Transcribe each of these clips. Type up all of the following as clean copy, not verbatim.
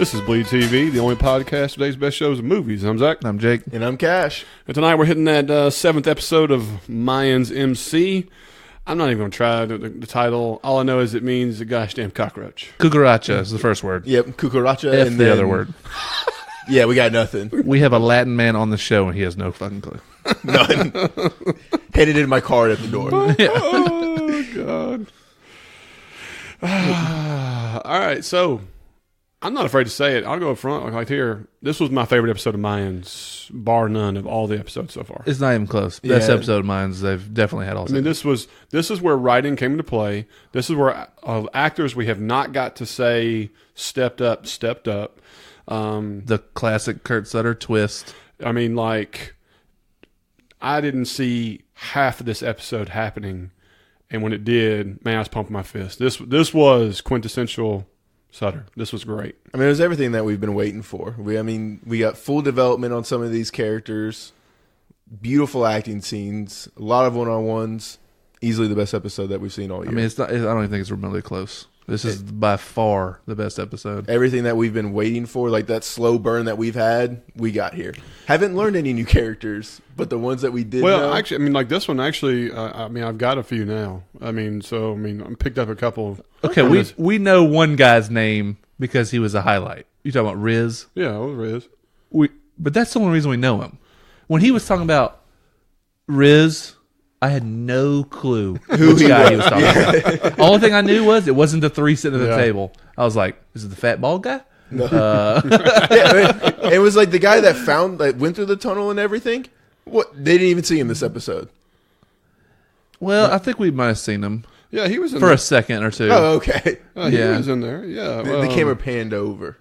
This is BleedTV, the only podcast today's best shows and movies. I'm Zach. I'm Jake. And I'm Cash. And tonight we're hitting that 7th episode of Mayans M.C. I'm not even going to try the title. All I know is it means a gosh damn cockroach. Cucaracha is the first word. Yep, Cucaracha. F and the then, other word. Yeah, we got nothing. We have a Latin man on the show, and he has no fucking clue. None. Headed in my card at the door. Oh, God. All right, so I'm not afraid to say it. I'll go up front. Like here, this was my favorite episode of Mayans, bar none of all the episodes so far. It's not even close. Best Yeah. episode of mine. They've definitely had all. I mean, this is where writing came into play. This is where actors we have not got to say stepped up. The classic Kurt Sutter twist. I mean, like, I didn't see half of this episode happening, and when it did, man, I was pumping my fist. This was quintessential Sutter. This was great. I mean, it was everything that we've been waiting for. We got full development on some of these characters, beautiful acting scenes, a lot of one-on-ones. Easily the best episode that we've seen all year. I mean, it's not. I don't even think it's remotely close. This is by far the best episode. Everything that we've been waiting for, like that slow burn that we've had, we got here. Haven't learned any new characters, but the ones that we did know. Actually, I mean, like this one, actually, I mean, I've got a few now. I picked up a couple. Okay, we know one guy's name because he was a highlight. You talking about Riz? Yeah, it was Riz. But that's the only reason we know him. When he was talking about Riz, I had no clue which guy he was talking about. Only thing I knew was it wasn't the three sitting at the table. I was like, is it the fat bald guy? No. It was like the guy that went through the tunnel and everything. What? They didn't even see him this episode. Well, I think we might have seen him. Yeah, he was in for there. a second or two. Oh, okay. He was in there. Yeah, The camera panned over.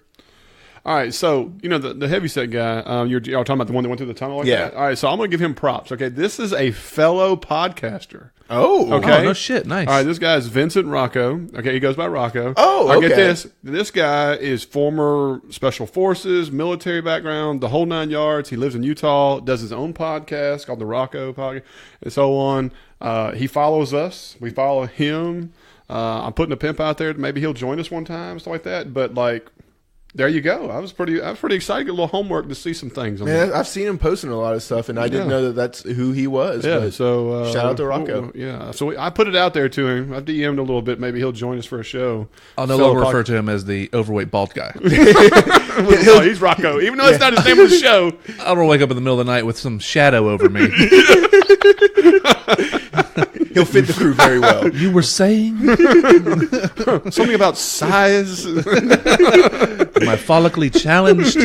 All right, so, you know, the heavyset guy, you're talking about the one that went through the tunnel like that? All right, so I'm going to give him props, okay? This is a fellow podcaster. Oh. Okay. Oh, no shit. Nice. All right, this guy is Vincent Rocco. Okay, he goes by Rocco. Oh, I get okay. this. This guy is former Special Forces, military background, the whole 9 yards. He lives in Utah, does his own podcast called the Rocco Podcast, and so on. He follows us. We follow him. I'm putting a pimp out there. Maybe he'll join us one time, stuff like that. But, like, there you go. I was pretty excited. Get a little homework to see some things. Man, I've seen him posting a lot of stuff, and I didn't know that that's who he was. Yeah, but so shout out to Rocco. Yeah, so I put it out there to him. I've DM'd a little bit. Maybe he'll join us for a show. I'll no longer refer to him as the overweight bald guy. No, he's Rocco, even though it's not his name of the show. I don't wake up in the middle of the night with some shadow over me. He'll fit the crew very well. You were saying? Something about size. My follically challenged?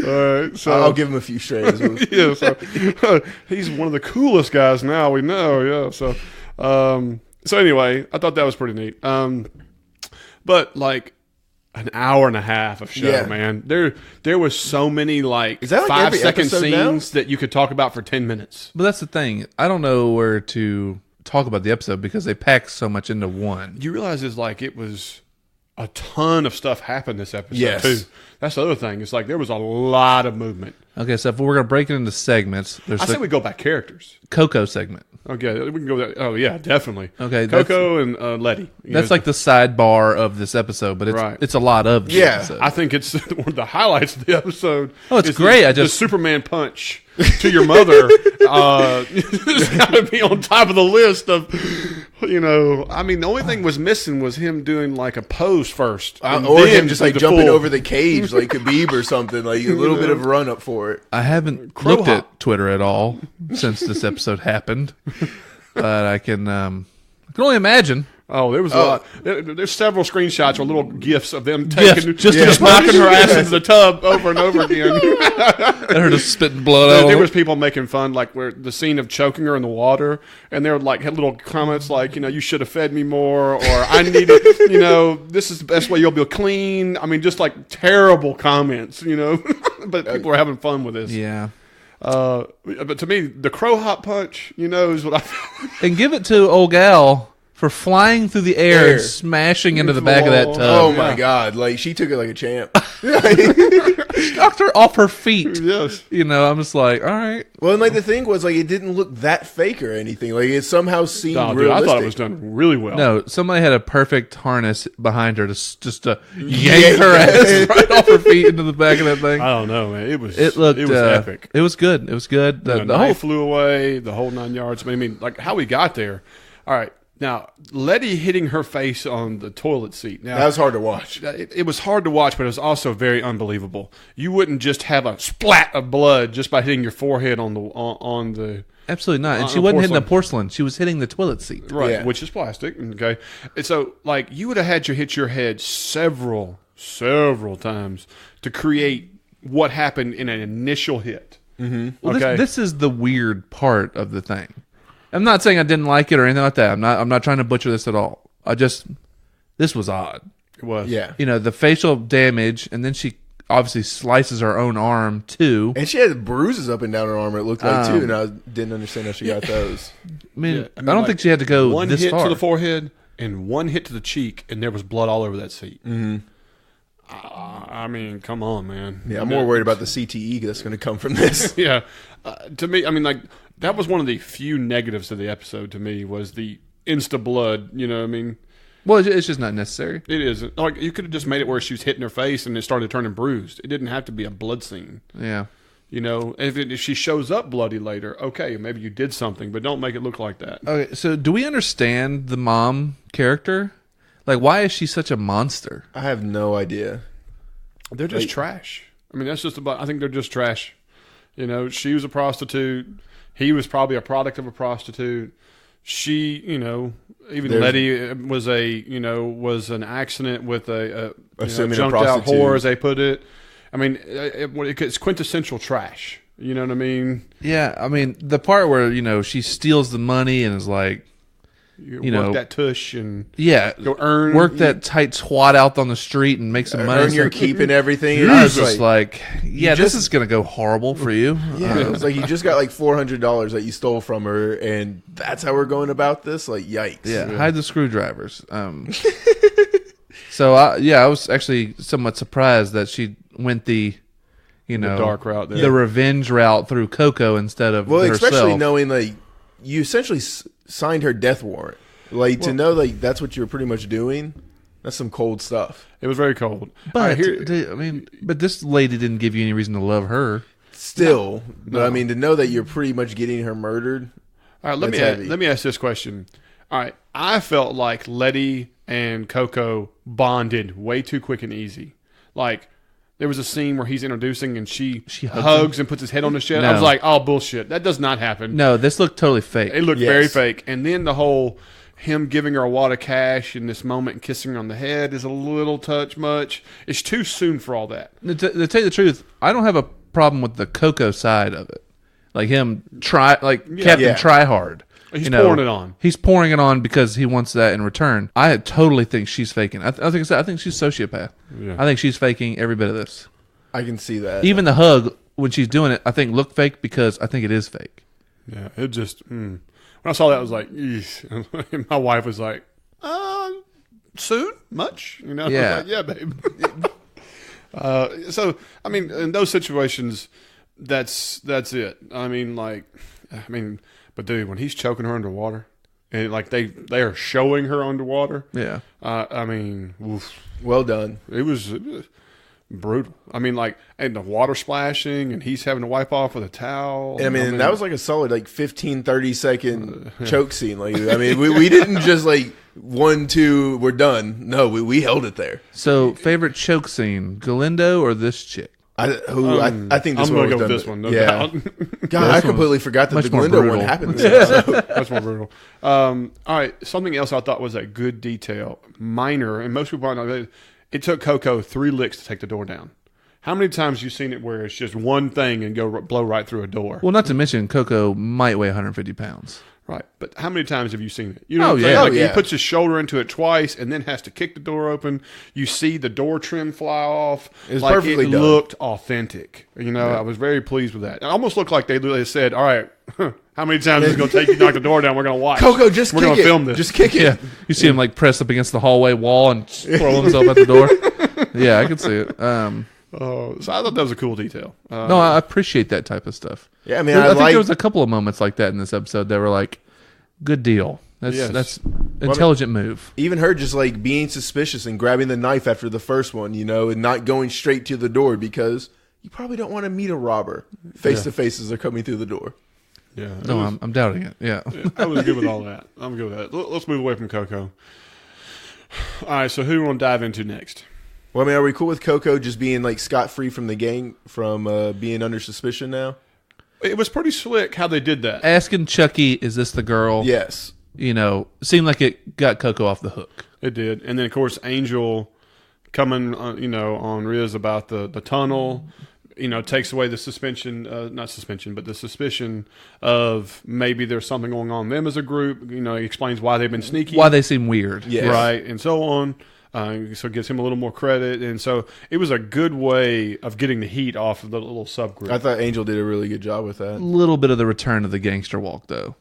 All right, so I'll give him a few strays. yeah, so he's one of the coolest guys now. We know, yeah. So anyway, I thought that was pretty neat. But like an hour and a half of show, man. There was so many like Is that like 5 every second episode scenes that you could talk about for 10 minutes. But that's the thing. I don't know where to talk about the episode because they pack so much into one. You realize it's like it was a ton of stuff happened this episode too. That's the other thing. It's like there was a lot of movement. Okay, so if we're going to break it into segments, there's I the say we go by characters. Coco segment. Okay, we can go that. Oh yeah, definitely. Okay, Coco and Letty. That's like the sidebar of this episode, but it's a lot of this episode. I think it's one of the highlights of the episode. Oh, it's great. The Superman punch to your mother. It's got to be on top of the list of, you know. I mean, the only thing was missing was him doing like a pose first, or him just like jumping over the cage like Khabib or something, like a little bit of run up for it. I haven't looked at Twitter at all since this episode happened, but I can only imagine. Oh, there was a lot. There's several screenshots or little gifs of them taking, just knocking her ass into the tub over and over again. I heard her spitting blood out. There was people making fun, like where the scene of choking her in the water, and they were like had little comments like, you know, you should have fed me more, or I needed, you know, this is the best way you'll be clean. I mean, just like terrible comments, you know, but people are having fun with this. Yeah. But to me, the crow hop punch, you know, is what I feel. And give it to old gal for flying through the air and smashing into the back of that tub. Oh my God! Like she took it like a champ. She knocked her off her feet. Yes. You know, I'm just like, all right. Well, and like the thing was, like it didn't look that fake or anything. Like it somehow seemed Dude, realistic. I thought it was done really well. No, somebody had a perfect harness behind her to yank her ass right off her feet into the back of that thing. I don't know, man. It was epic. It was good. It was good. The knife flew away, the whole 9 yards. I mean, like how we got there. All right. Now, Letty hitting her face on the toilet seat. Now, that was hard to watch. It was hard to watch, but it was also very unbelievable. You wouldn't just have a splat of blood just by hitting your forehead on the Absolutely not. And she wasn't hitting the porcelain. She was hitting the toilet seat. Right, Yeah. which is plastic. Okay. And so, like, you would have had to hit your head several times to create what happened in an initial hit. Mm-hmm. Well, okay. This is the weird part of the thing. I'm not saying I didn't like it or anything like that. I'm not trying to butcher this at all. This was odd. It was. Yeah. You know, the facial damage, and then she obviously slices her own arm too. And she had bruises up and down her arm, it looked like, too, and I didn't understand how she got those. I mean, I don't think she had to go one this hit far. to the forehead and one hit to the cheek, and there was blood all over that seat. Mm-hmm. I mean, come on, man. Yeah, I'm more worried about the CTE that's going to come from this. Yeah. To me, I mean, like, that was one of the few negatives of the episode to me was the insta blood, you know what I mean? Well, it's just not necessary. It isn't. Like, you could have just made it where she was hitting her face and it started turning bruised. It didn't have to be a blood scene. Yeah. You know, if she shows up bloody later, okay, maybe you did something, but don't make it look like that. Okay, so do we understand the mom character? Like, why is she such a monster? I have no idea. They're just trash. I mean, that's just about, I think they're just trash. You know, she was a prostitute. He was probably a product of a prostitute. She, you know, even Letty was an accident with a junked out whore, as they put it. I mean, it's quintessential trash. You know what I mean? Yeah, I mean, the part where, you know, she steals the money and is like, you know, work that tush and go work that tight twat out on the street and make some money. Earn your keep and everything. I was just like, this is going to go horrible for you. Yeah, it was like you just got like $400 that you stole from her, and that's how we're going about this? Like, yikes. Yeah, hide the screwdrivers. So, I was actually somewhat surprised that she went the dark route there. The revenge route through Coco instead of herself. Especially knowing, like, you essentially signed her death warrant. Like, to know, like, that's what you're pretty much doing, that's some cold stuff. It was very cold. But, but this lady didn't give you any reason to love her. Still. No. But, I mean, to know that you're pretty much getting her murdered. All right, let me ask this question. All right, I felt like Letty and Coco bonded way too quick and easy. Like, there was a scene where he's introducing and she hugs and puts his head on his chest. No. I was like, oh, bullshit. That does not happen. No, this looked totally fake. It looked very fake. And then the whole him giving her a wad of cash in this moment and kissing her on the head is a little touch much. It's too soon for all that. To tell you the truth, I don't have a problem with the Coco side of it. Like him Captain Try Hard. He's pouring it on. He's pouring it on because he wants that in return. I totally think she's faking. I think she's a sociopath. Yeah. I think she's faking every bit of this. I can see that. Even the hug when she's doing it, I think looked fake because I think it is fake. Yeah, it just. When I saw that, I was like, eesh. My wife was like, soon? Much? You know? Yeah, I was like, yeah, babe. So I mean, in those situations, that's it. I mean, but dude, when he's choking her underwater, and like they are showing her underwater, I mean, oof. Well done. It was brutal. I mean, like, and the water splashing, and he's having to wipe off with a towel. And I mean, that was like a solid, like 15, 30 second choke scene. Like, I mean, we didn't just like 1, 2, we're done. No, we held it there. So, favorite choke scene, Galindo or this chick? I think this I'm one going to go was with this one. No doubt. God, I completely forgot that the Galindo one happened. Much more brutal. All right, something else I thought was a good detail, minor, and most people don't know. It took Coco 3 licks to take the door down. How many times have you seen it where it's just one thing and blow right through a door? Well, not to mention Coco might weigh 150 pounds. Right, but how many times have you seen it? You know, he puts his shoulder into it twice and then has to kick the door open. You see the door trim fly off. It's perfectly done. Looked authentic. You know, I was very pleased with that. It almost looked like they said, "All right, How many times is it going to take you to knock the door down? We're going to watch. Coco, just We're kick gonna it. film this. Just kick it. Yeah, you see him like press up against the hallway wall and throw himself at the door. Yeah, I can see it. So I thought that was a cool detail. No, I appreciate that type of stuff. Yeah, I mean, I think there was a couple of moments like that in this episode that were like, good deal. That's intelligent move. even her just like being suspicious and grabbing the knife after the first one, and not going straight to the door because you probably don't want to meet a robber face to face as they're coming through the door. Yeah. No, I'm doubting it. Yeah. I was good with all that. I'm good with that. Let's move away from Coco. All right, so who do we want to dive into next? Well, I mean, are we cool with Coco just being like scot-free from the gang, from being under suspicion now? It was pretty slick how they did that. Asking Chucky, is this the girl? Yes. Seemed like it got Coco off the hook. It did. And then, of course, Angel coming, on Riz about the tunnel, takes away the not suspension, but the suspicion of maybe there's something going on in them as a group. He explains why they've been sneaky. Why they seem weird. Yes. Right, and so on. So it gives him a little more credit. And so it was a good way of getting the heat off of the little subgroup. I thought Angel did a really good job with that. A little bit of the return of the gangster walk, though.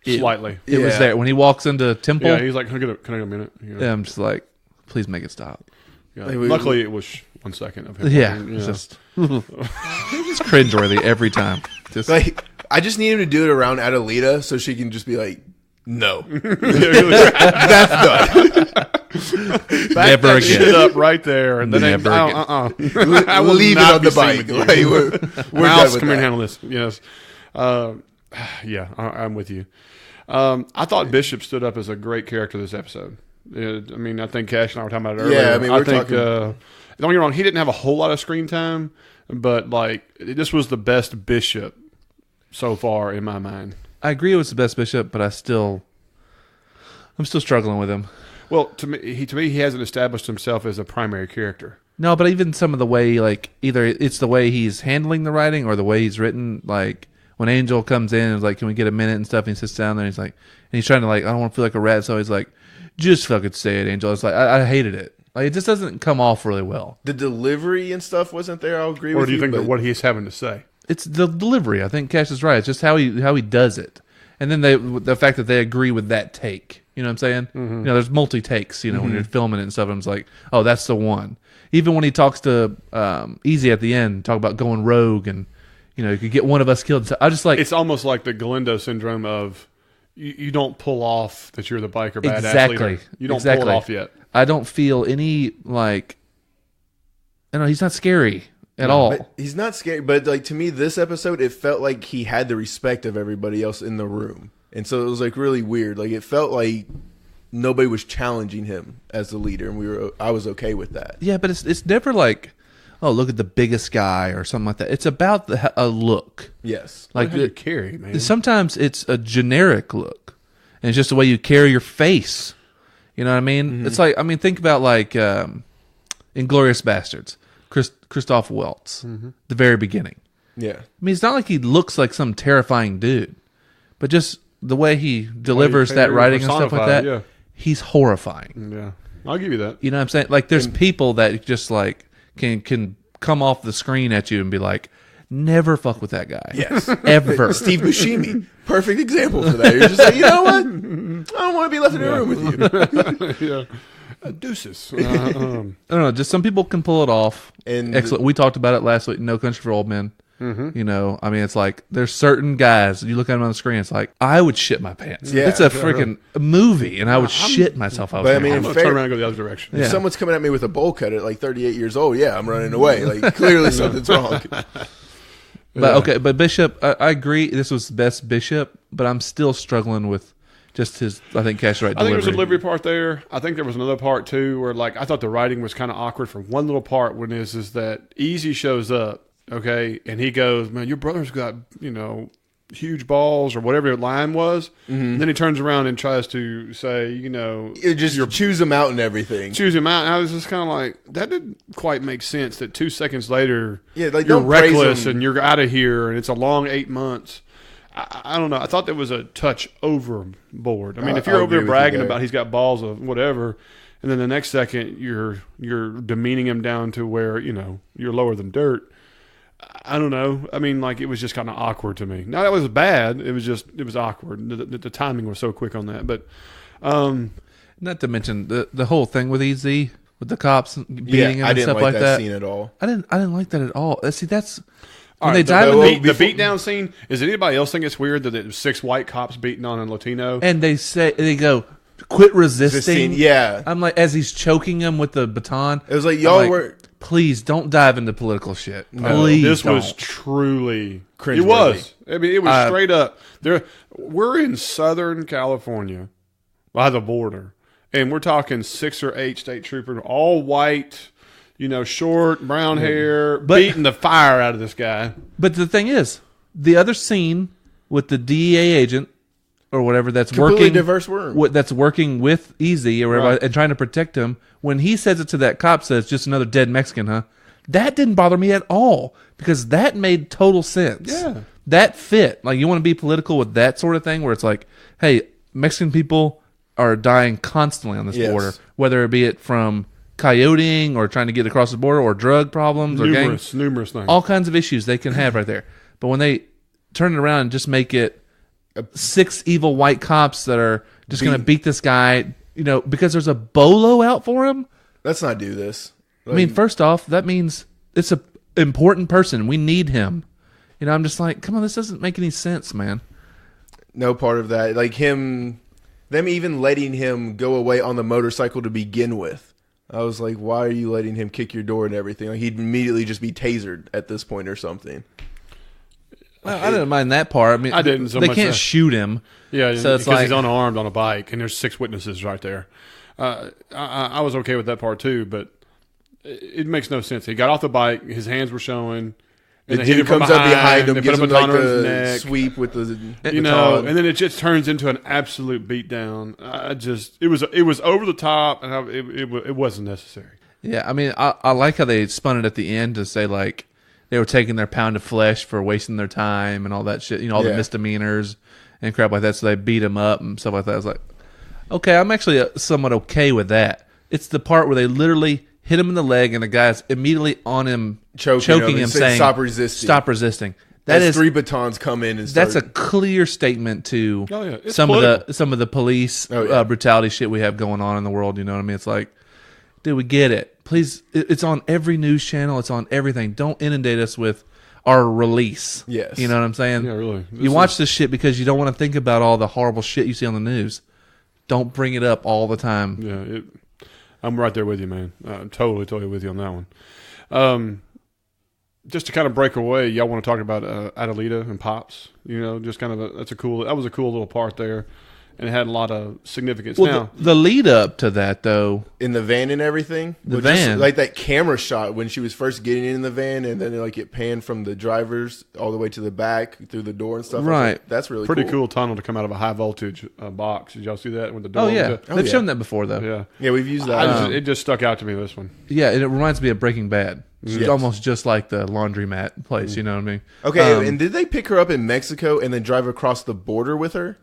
Slightly. It was there. When he walks into Temple, Yeah, he's like, can I get a minute? yeah, I'm just like, please make it stop. Yeah. Luckily, it was 1 second of him. Yeah, it's just it's cringeworthy every time. Just Like, I just need him to do it around Adelita so she can just be like, no. That's done. never that again. shit up right there. And then Never again. I will Leave it not on be the seen bike. with you. Like, we're Mouse, done with come here and that. handle this. Yes. Yeah, I'm with you. I thought Bishop stood up as a great character this episode. I mean, I think Cash and I were talking about it earlier. Yeah, I mean, we're talking. Don't get me wrong, he didn't have a whole lot of screen time, but like this was the best Bishop so far in my mind. I agree it was the best Bishop, but I'm still struggling with him. Well, to me, he hasn't established himself as a primary character. No, but even some of the way, like, either it's the way he's handling the writing or the way he's written, like, when Angel comes in and is like, can we get a minute and stuff, and he sits down there and he's like, and he's trying to like, I don't want to feel like a rat, so he's like, just fucking say it, Angel. It's like, I hated it. Like, it just doesn't come off really well. The delivery and stuff wasn't there, I'll agree Or with do you think but that what he's having to say? It's the delivery. I think Cash is right. It's just how he does it. And then the fact that they agree with that take. You know what I'm saying? Mm-hmm. There's multi-takes, when you're filming it and stuff, and it's like, oh, that's the one. Even when he talks to Easy at the end, talk about going rogue and, you could get one of us killed. So I just like... It's almost like the Galindo syndrome of you don't pull off that you're the biker badass Exactly. leader. You don't pull it off yet. I don't feel any, like... I don't know, he's not scary at all. But he's not scary, but like to me, this episode, it felt like he had the respect of everybody else in the room. And so it was like really weird. Like it felt like nobody was challenging him as the leader, and I was okay with that. Yeah, but it's never like, oh, look at the biggest guy or something like that. It's about a look. Yes. Like How you carry, man. sometimes it's a generic look, and it's just the way you carry your face. You know what I mean? Mm-hmm. It's like, I mean, think about like Inglourious Bastards, Christoph Waltz, the very beginning. Yeah. I mean, it's not like he looks like some terrifying dude, but just the way he delivers that writing and stuff like that, he's horrifying. Yeah, I'll give you that. You know what I'm saying? Like, there's people that just like can come off the screen at you and be like, never fuck with that guy. Yes. Ever. Steve Buscemi. Perfect example for that. You're just like, you know what? I don't want to be left in a room with you. Yeah. Deuces. I don't know. Just some people can pull it off. And excellent. We talked about it last week. No Country for Old Men. Mm-hmm. I mean, it's like there's certain guys. You look at them on the screen. It's like I would shit my pants. Yeah. It's a freaking movie, and I would shit myself. But I mean, I'm going to turn around and go the other direction. If someone's coming at me with a bowl cut at like 38 years old, yeah, I'm running away. Like clearly something's wrong. But okay, but Bishop, I agree. This was the best Bishop, but I'm still struggling with just his. I think Cash right. I think there's a delivery part there. I think there was another part too, where like I thought the writing was kind of awkward for one little part when is that Easy shows up, okay, and he goes, "Man, your brother's got huge balls," or whatever the line was. And then he turns around and tries to say, You just choose them out and everything. choose him out. And I was just kind of like, that didn't quite make sense. That 2 seconds later, Yeah, like you're don't praise reckless them. and you're out of here, and it's a long 8 months. I don't know. I thought that was a touch overboard. I mean, if you're I over there agree with you bragging there. about he's got balls of whatever, and then the next second you're demeaning him down to where you're lower than dirt. I don't know. I mean, like, it was just kind of awkward to me. No, that was bad. It was awkward. The timing was so quick on that. But not to mention the whole thing with EZ, with the cops beating him I and didn't stuff like like that scene at all. I didn't like that at all. See, that's all when right, they dive in the beatdown scene. Is anybody else think it's weird that it was 6 white cops beating on a Latino? and they go, quit resisting. Yeah. I'm like, as he's choking him with the baton. It was like, I'm y'all were... Please don't dive into political shit. No, Please this don't. was truly cringeworthy. It was. I mean, it was straight up. We're in Southern California, by the border, and we're talking 6 or 8 state troopers, all white, short, brown hair, beating the fire out of this guy. But the thing is, the other scene with the DEA agent or whatever that's Completely working diverse room. that's working with Easy or whatever, Right. and trying to protect him, when he says it to that cop, says just another dead Mexican, huh? That didn't bother me at all because that made total sense. Yeah. That fit. Like, you want to be political with that sort of thing where it's like, hey, Mexican people are dying constantly on this Yes. border, whether it be it from coyoting or trying to get across the border or drug problems or Numerous things. all kinds of issues they can have right there. But when they turn it around and just make it 6 evil white cops that are just going to beat this guy, because there's a bolo out for him. Let's not do this. I mean, first off, that means it's a important person. We need him. I'm just like, come on, this doesn't make any sense, man. No part of that. Like them even letting him go away on the motorcycle to begin with. I was like, why are you letting him kick your door and everything? Like, he'd immediately just be tasered at this point or something. Well, I didn't mind that part. I mean, I didn't so they much can't that. shoot him. Yeah, so it's because like, he's unarmed on a bike, and there's 6 witnesses right there. I was okay with that part too, but it makes no sense. He got off the bike, his hands were showing, and The they hit him dude from comes up behind him, they gives put him a like baton around his the neck, sweep with the and then it just turns into an absolute beatdown. It was over the top, and it wasn't necessary. yeah, I mean, I like how they spun it at the end to say, like, they were taking their pound of flesh for wasting their time and all that shit, all the Yeah. misdemeanors and crap like that. So they beat him up and stuff like that. I was like, okay, I'm actually somewhat okay with that. It's the part where they literally hit him in the leg and the guy's immediately on him, choking him, saying, "Stop resisting." Stop resisting. That That is is 3 batons come in and start. that's a clear statement to Oh, yeah. It's some political. of the police Oh, yeah. brutality shit we have going on in the world. You know what I mean? It's like, dude, we get it. Please, it's on every news channel. It's on everything. Don't inundate us with our release. Yes. You know what I'm saying? Yeah, really. You watch this shit because you don't want to think about all the horrible shit you see on the news. Don't bring it up all the time. Yeah, I'm right there with you, man. I'm totally with you on that one. Just to kind of break away, y'all want to talk about Adelita and Pops? Just kind of that was a cool little part there, and it had a lot of significance. Well, now, the lead up to that, though, in the van and everything. The Well, just van. like that camera shot when she was first getting in the van, and then like it panned from the drivers all the way to the back through the door and stuff. I was Right. like, that's really pretty cool tunnel to come out of a high voltage box. Did y'all see that with the door? oh yeah, was they've yeah. shown that before though. yeah. Yeah, we've used that. It just stuck out to me, this one. Yeah, and it reminds me of Breaking Bad. It's Yes. almost just like the laundromat place. You know what I mean? Okay, and did they pick her up in Mexico and then drive across the border with her?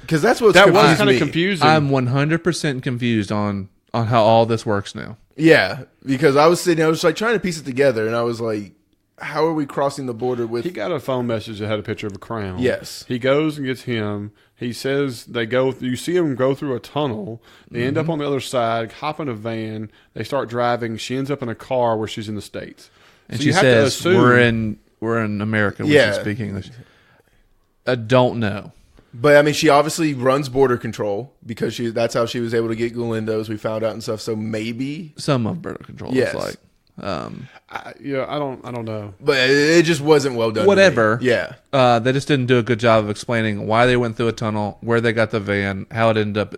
Because that's what's That was confused kind of me. confusing. I'm 100% confused on how all this works now. Yeah, because I was like trying to piece it together, and I was like, how are we crossing the border with? He got a phone message that had a picture of a crown. Yes. He goes and gets him. He says you see him go through a tunnel. They end up on the other side, hop in a van. They start driving. She ends up in a car where she's in the States. And So she you have to says, assume- we're in America. We Yeah. should speak English. I don't know. But I mean, she obviously runs border control because that's how she was able to get Galindo's. We found out and stuff. So maybe, Some of border control. Yes. It's like, I don't know. but it just wasn't well done. to me. Whatever. Yeah. They just didn't do a good job of explaining why they went through a tunnel, where they got the van, how it ended up,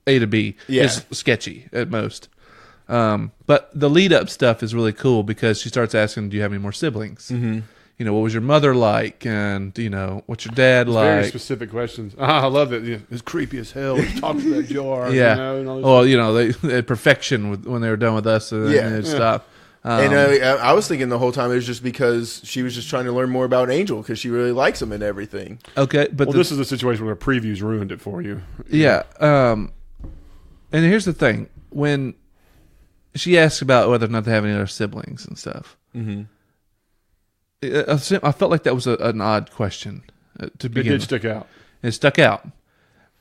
A to B. Yeah. It's sketchy at most. But the lead up stuff is really cool because she starts asking, do you have any more siblings? Mm-hmm. What was your mother like? And, what's your dad Very like? specific questions. I love it. It's creepy as hell. He talks to that jar. Yeah. And all this Well, they had perfection when they were done with us. And Yeah. then they'd stop. And I was thinking the whole time it was just because she was just trying to learn more about Angel because she really likes him and everything. Okay. But Well, this is a situation where previews ruined it for you. yeah. And here's the thing. When she asks about whether or not they have any other siblings and stuff, Mm-hmm. I felt like that was an odd question to begin. It did stick out. It stuck out.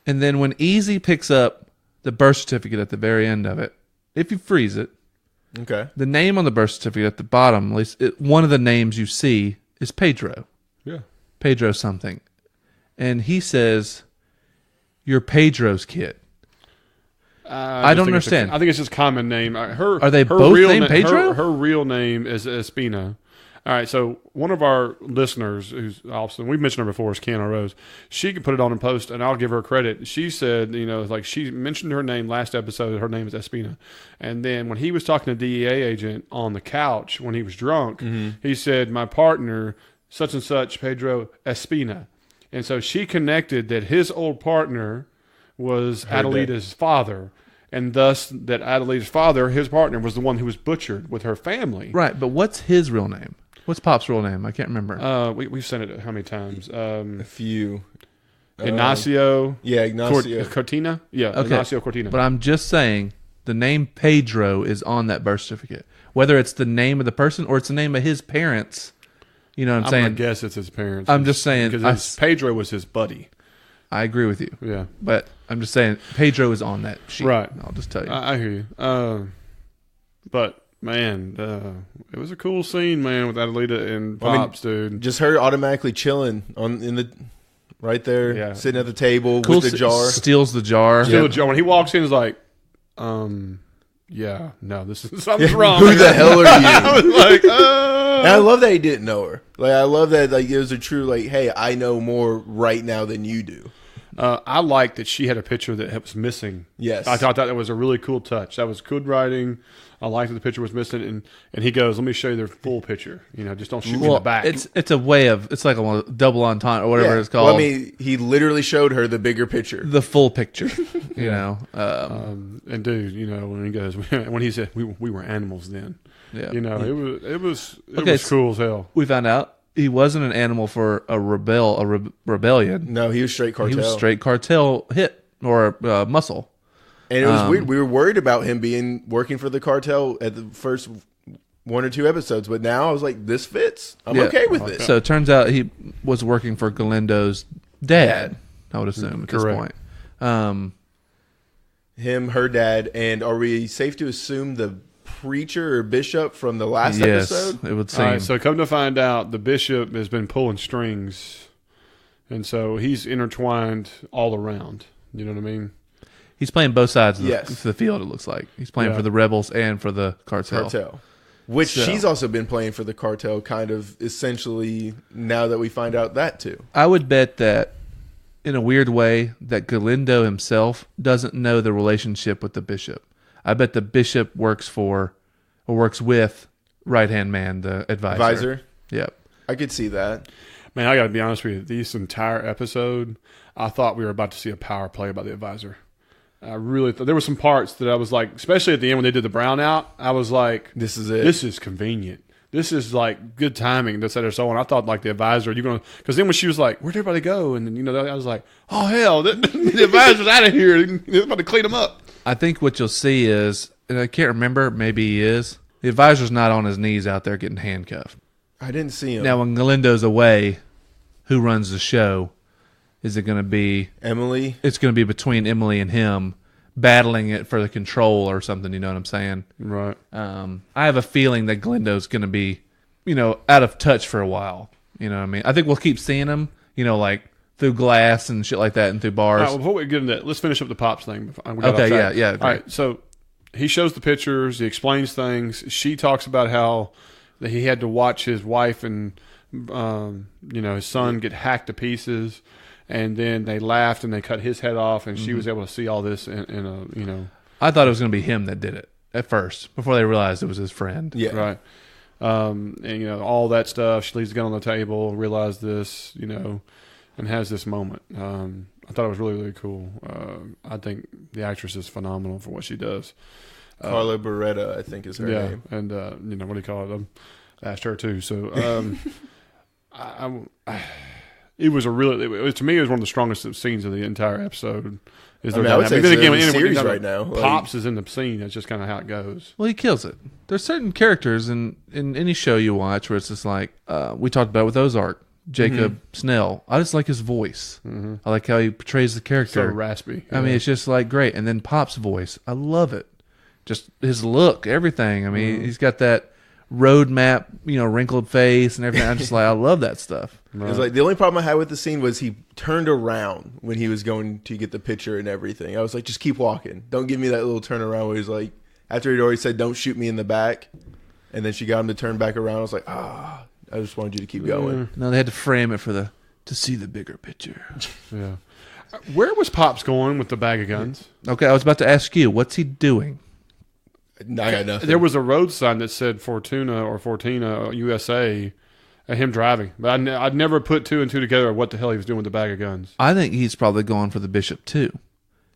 And then when Easy picks up the birth certificate at the very end of it, if you freeze it, Okay. the name on the birth certificate at the bottom, at least one of the names you see, is Pedro. Yeah. Pedro something. And he says, "You're Pedro's kid." I don't understand. I think it's just common name. Are they both named Pedro? Her real name is Espina. All right, so one of our listeners, who's Austin, we've mentioned her before, is Kiana Rose. She can put it on in post, and I'll give her credit. She said, like she mentioned her name last episode. Her name is Espina, and then when he was talking to DEA agent on the couch when he was drunk, he said, "My partner, such and such, Pedro Espina," and so she connected that his old partner was Adelita's father. And thus, that Adelita's father, his partner, was the one who was butchered with her family. Right, but what's his real name? What's Pop's real name? I can't remember. We've said it how many times? A few. Ignacio. Ignacio. Cortina? Yeah, Okay. Ignacio Cortina. But I'm just saying the name Pedro is on that birth certificate. Whether it's the name of the person or it's the name of his parents. You know what I'm saying? I guess it's his parents. I'm just saying. Because Pedro was his buddy. I agree with you. Yeah. But I'm just saying Pedro is on that sheet. Right. I'll just tell you. I hear you. But, man, it was a cool scene, man, with Adelita and Pops, dude. Just her automatically chilling right there, sitting at the table Cool, with the jar. Steals the jar. Still a jar. When he walks in, he's like, yeah, no, this is something's wrong. Who the hell are you? I was like, And I love that he didn't know her. Like, I love that it was a true, hey, I know more right now than you do. I liked that she had a picture that was missing. Yes. I thought that was a really cool touch. That was good writing. I liked that the picture was missing. And he goes, "Let me show you their full picture. Just don't shoot me in the back." It's a way of, it's like a double entendre or whatever it's called. Well, I mean, he literally showed her the bigger picture. The full picture, you know. And dude, when he goes, when he said, we were animals then. Yeah. It was Okay, cool as hell. We found out he wasn't an animal for a rebellion. No, he was straight cartel. He was straight cartel hit or muscle. And it was weird. We were worried about him working for the cartel at the first one or two episodes, but now I was like, this fits. I'm okay with it. So it turns out he was working for Galindo's dad, I would assume at this point. Him, her dad, and are we safe to assume the preacher or bishop from the last episode? Yes, it would seem. All right, so come to find out, the bishop has been pulling strings, and so he's intertwined all around. You know what I mean? He's playing both sides of the field, it looks like. He's playing for the rebels and for the cartel. Which she's also been playing for the cartel, kind of essentially, now that we find out that too. I would bet that, in a weird way, that Galindo himself doesn't know the relationship with the bishop. I bet the bishop works with right-hand man, the advisor. Yep. I could see that. Man, I got to be honest with you. This entire episode, I thought we were about to see a power play by the advisor. I really thought there were some parts that I was like, especially at the end when they did the brown out, I was like, this is it. This is convenient. This is like good timing, this, that, or so on. I thought like the advisor, because then when she was like, where'd everybody go? And then, I was like, oh, hell, the advisor's out of here. They're about to clean them up. I think what you'll see is, and I can't remember, maybe he is, the advisor's not on his knees out there getting handcuffed. I didn't see him. Now, when Galindo's away, who runs the show? Is it going to be Emily? It's going to be between Emily and him battling it for the control or something, you know what I'm saying? Right. I have a feeling that Galindo's going to be, out of touch for a while. You know what I mean? I think we'll keep seeing him, like through glass and shit like that and through bars. All right, well, before we get into that, let's finish up the Pops thing. Okay, yeah. All right, so he shows the pictures, he explains things. She talks about how that he had to watch his wife and his son get hacked to pieces, and then they laughed and they cut his head off, and she was able to see all this in a. I thought it was going to be him that did it at first before they realized it was his friend. Yeah, right. And all that stuff. She leaves the gun on the table, realized this, and has this moment. I thought it was really, really cool. I think the actress is phenomenal for what she does. Carla Beretta, I think, is her name. And what do you call it? I asked her too. So it was to me, it was one of the strongest scenes of the entire episode. Is I mean, their I would dynamic. say Then it's again, the series anyone- right now. Like- Pops is in the scene. That's just kind of how it goes. Well, he kills it. There's certain characters in any show you watch where it's just like we talked about with Ozark, Jacob Snell. I just like his voice. I like how he portrays the So character. raspy. I mean, it's just like great. And then Pop's voice, I love it. Just his look, everything. I mean, he's got that roadmap, wrinkled face and everything. I'm just like, I love that stuff. It's like the only problem I had with the scene was he turned around when he was going to get the picture and everything. I was like, just keep walking. Don't give me that little turn around where he's like, after he'd already said, don't shoot me in the back. And then she got him to turn back around. I was like, I just wanted you to keep going. No, they had to frame it to see the bigger picture. Yeah. Where was Pops going with the bag of guns? Okay, I was about to ask you, what's he doing? I got nothing. There was a road sign that said Fortuna USA, and him driving. But I'd never put two and two together of what the hell he was doing with the bag of guns. I think he's probably going for the bishop too.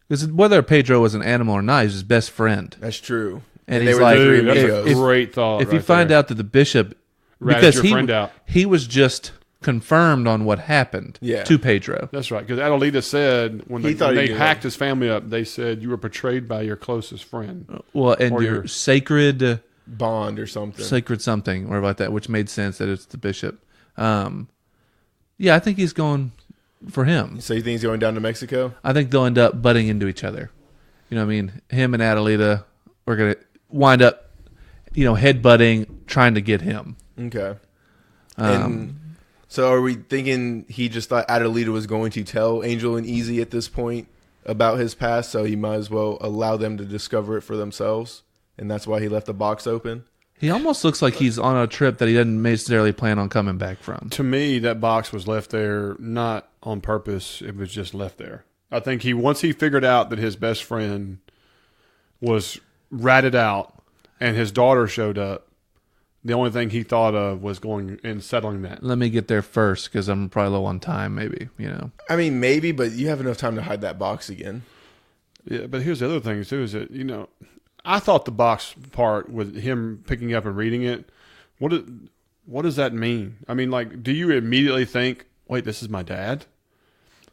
Because whether Pedro was an animal or not, he's his best friend. That's true. And they he's were like, the three Dude, that's amigos. a great thought. If you find out that the bishop, Ratted because your friend out. he was just confirmed on what happened Yeah. to Pedro. That's right, because Adelita said when He thought when he they did hacked his family up, they said you were betrayed by your closest friend. Well, and Or your your- sacred Bond or something. something or like that, which made sense that it's the bishop. Yeah, I think he's going for him. So you think he's going down to Mexico? I think they'll end up butting into each other. You know what I mean? Him and Adelita are going to wind up, headbutting, trying to get him. Okay. And so are we thinking he just thought Adelita was going to tell Angel and Easy at this point about his past, so he might as well allow them to discover it for themselves, and that's why he left the box open? He almost looks like he's on a trip that he doesn't necessarily plan on coming back from. To me, that box was left there not on purpose. It was just left there. I think once he figured out that his best friend was ratted out and his daughter showed up, the only thing he thought of was going and settling that. Let me get there first because I'm probably low on time, maybe, I mean, maybe, but you have enough time to hide that box again. Yeah, but here's the other thing too: is that I thought the box part with him picking up and reading it. What does that mean? I mean, like, do you immediately think, "Wait, this is my dad"?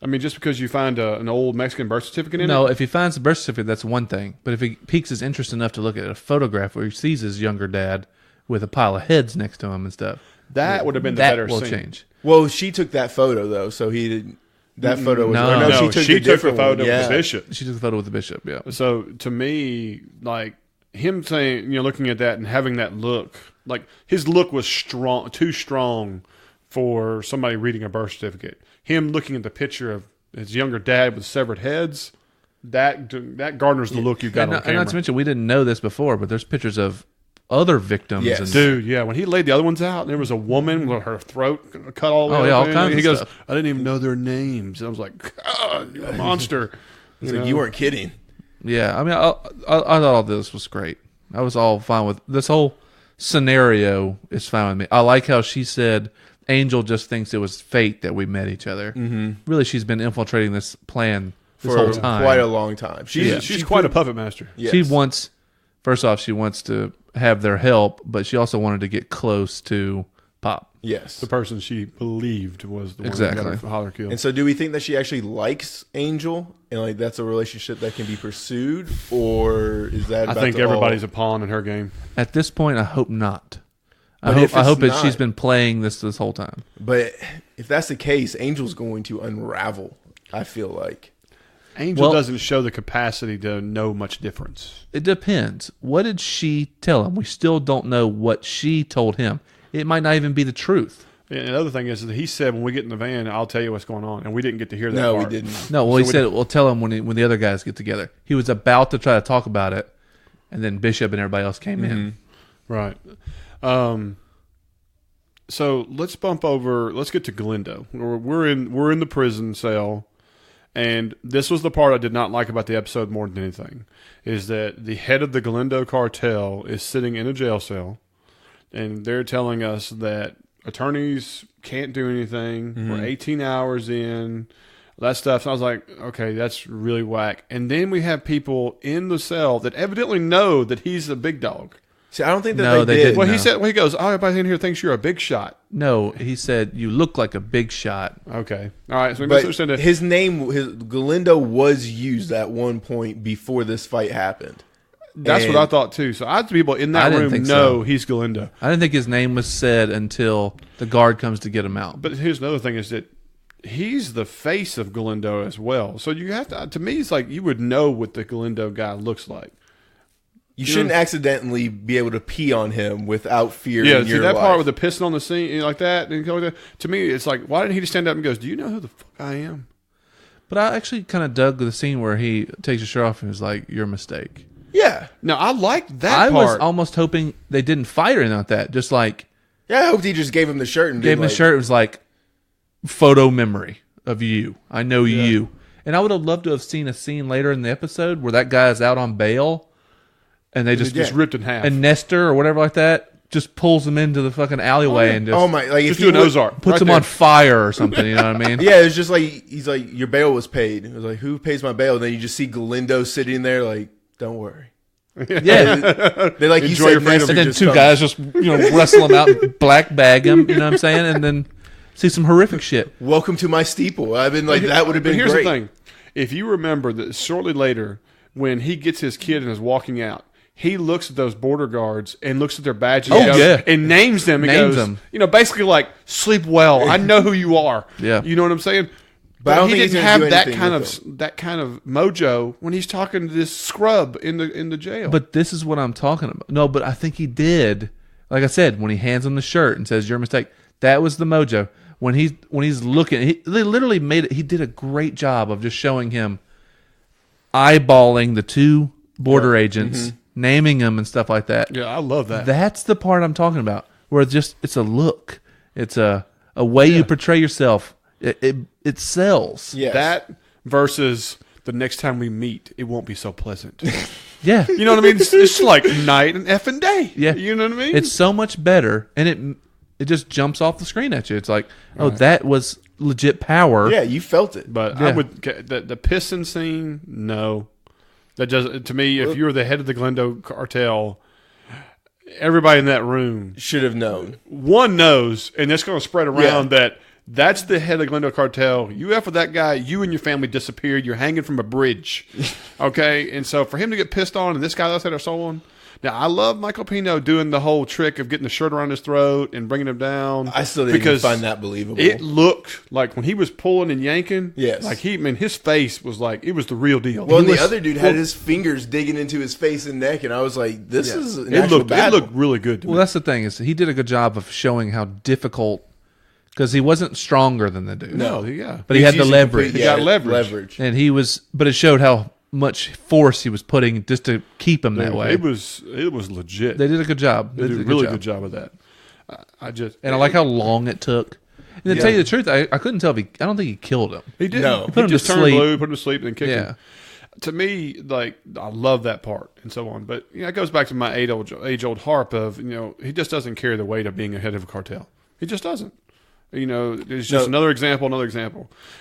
I mean, just because you find an old Mexican birth certificate in No, it? if he finds the birth certificate, that's one thing. But if he piques his interest enough to look at a photograph where he sees his younger dad with a pile of heads next to him and stuff, That would have been the that better will scene. change. Well, she took that photo, though, so he did. That photo was... No. or No, she took the different the photo one. Yeah. with the bishop. She took the photo with the bishop, yeah. So to me, like him saying, looking at that and having that look, like his look was too strong for somebody reading a birth certificate. Him looking at the picture of his younger dad with severed heads, that garners the look you got And on not, camera. and not to mention, we didn't know this before, but there's pictures of other victims. Yes. And, Dude, yeah, when he laid the other ones out, there was a woman with her throat cut all the way Oh, yeah, all open. kinds He of goes, stuff. I didn't even know their names. And I was like, God, you're a monster. It's like, you weren't kidding. yeah, I mean, I thought all this was great. I was all fine with this whole scenario. Is fine with me. I like how she said Angel just thinks it was fate that we met each other. Mm-hmm. Really, she's been infiltrating this plan this For whole time. quite a long time. She's quite a puppet master. Yes. She wants, first off, she wants to have their help, but she also wanted to get close to Pop. Yes. The person she believed was the one Exactly. that got her father killed. And so do we think that she actually likes Angel and like that's a relationship that can be pursued, or is that I about think to everybody's all... a pawn in her game. At this point, I hope not. But if I it's hope not- she's been playing this whole time. But if that's the case, Angel's going to unravel, I feel like. Angel Well- doesn't show the capacity to know much difference. It depends. What did she tell him? We still don't know what she told him. It might not even be the truth. And the other thing is that he said, when we get in the van, I'll tell you what's going on. And we didn't get to hear that No, part. we didn't. No, well, So he we- said, "We'll tell him when the other guys get together." He was about to try to talk about it, and then Bishop and everybody else came in. Right. So let's bump over. Let's get to Galindo. We're in the prison cell, and this was the part I did not like about the episode more than anything, is that the head of the Galindo cartel is sitting in a jail cell, and they're telling us that attorneys can't do anything. We're 18 hours in. That stuff. So I was like, okay, that's really whack. And then we have people in the cell that evidently know that he's a big dog. See, I don't think that No, they they did. didn't. Well, No. he said, he goes, oh, everybody in here thinks you're a big shot. No, he said, you look like a big shot. Okay. All right. So we But misunderstood it. his name, Galindo, was used at one point before this fight happened. That's And what I thought too. So I people in I that didn't room think know so. he's Galindo. I didn't think his name was said until the guard comes to get him out. But here's another thing: is that he's the face of Galindo as well. So you have to. To me, it's like you would know what the Galindo guy looks like. You shouldn't accidentally be able to pee on him without fear Yeah, in see your that life. part with the pissing on the scene like that, and like that, to me, it's like, why didn't he just stand up and goes, "Do you know who the fuck I am?" But I actually kind of dug the scene where he takes his shirt off and was like, "Your mistake." Yeah. No, I liked that I was part. almost hoping they didn't fight or anything like that. Just like Yeah, I hoped he just gave him the shirt and gave him did the shirt. It was like photo memory of you. I know you. And I would have loved to have seen a scene later in the episode where that guy is out on bail, and they just just ripped in half. and Nestor or whatever like that just pulls him into the fucking alleyway and just Oh my! Like just if do an he would- Ozark. puts right him there. on fire or something. You know what I mean? Yeah, it's just like he's like, your bail was paid. It was like, who pays my bail? And then you just see Galindo sitting there, like, don't worry. Yeah. They like Enjoy you your said, freedom. Nestor And then just two comes. guys just wrestle him out, and black bag him. You know what I'm saying? And then see some horrific shit. Welcome to my steeple. I've been like, that would have But been here's great. the thing: if you remember that shortly later, when he gets his kid and is walking out, he looks at those border guards and looks at their badges Oh, yeah. and names them. And Names goes, them. basically like, sleep well. I know who you are. Yeah. You know what I'm saying? But I don't he think he's didn't gonna have do that anything kind with of that kind of mojo when he's talking to this scrub in the jail. But this is what I'm talking about. No, but I think he did. Like I said, when he hands him the shirt and says, "Your mistake," that was the mojo. When he's looking, they literally made it. He did a great job of just showing him eyeballing the two border agents, naming them and stuff like that. yeah, I love that. That's the part I'm talking about, where it's a look, it's a way you portray yourself. It sells. Yes. That versus the next time we meet, it won't be so pleasant. Yeah, You know what I mean? It's like night and effing day. Yeah. You know what I mean? it's so much better, and it just jumps off the screen at you. It's like, oh, that was legit power. Yeah, you felt it. But Yeah. I would the pissing scene. No, that does to me. If you were the head of the Galindo cartel, everybody in that room, Should have known. one knows, and it's going to spread around that that's the head of the Galindo cartel. You F with that guy, you and your family disappeared. You're hanging from a bridge, okay? And so for him to get pissed on, and this guy that's had our soul on. Now I love Michael Pino doing the whole trick of getting the shirt around his throat and bringing him down. I still didn't even find that believable. It looked like when he was pulling and yanking. Yes. like his face was like it was the real deal. Well, and He the was- other dude had his fingers digging into his face and neck, and I was like, this is an it actual looked battle. really good to Well, me. that's the thing, is he did a good job of showing how difficult, because he wasn't stronger than the dude. No, yeah, But he had the using leverage. complete- He got leverage. And but it showed how much force he was putting just to keep him that way. It was legit. They did a good job. They did a really good job of that. And I like how long it took. And to tell you the truth, I couldn't tell I don't think he killed him. He did. No. He Put him just to turned sleep. blue, put him to sleep, and then kicked Yeah. him. To me, like I love that part and so on. But it goes back to my age-old harp of he just doesn't carry the weight of being a head of a cartel. He just doesn't. It's just another example.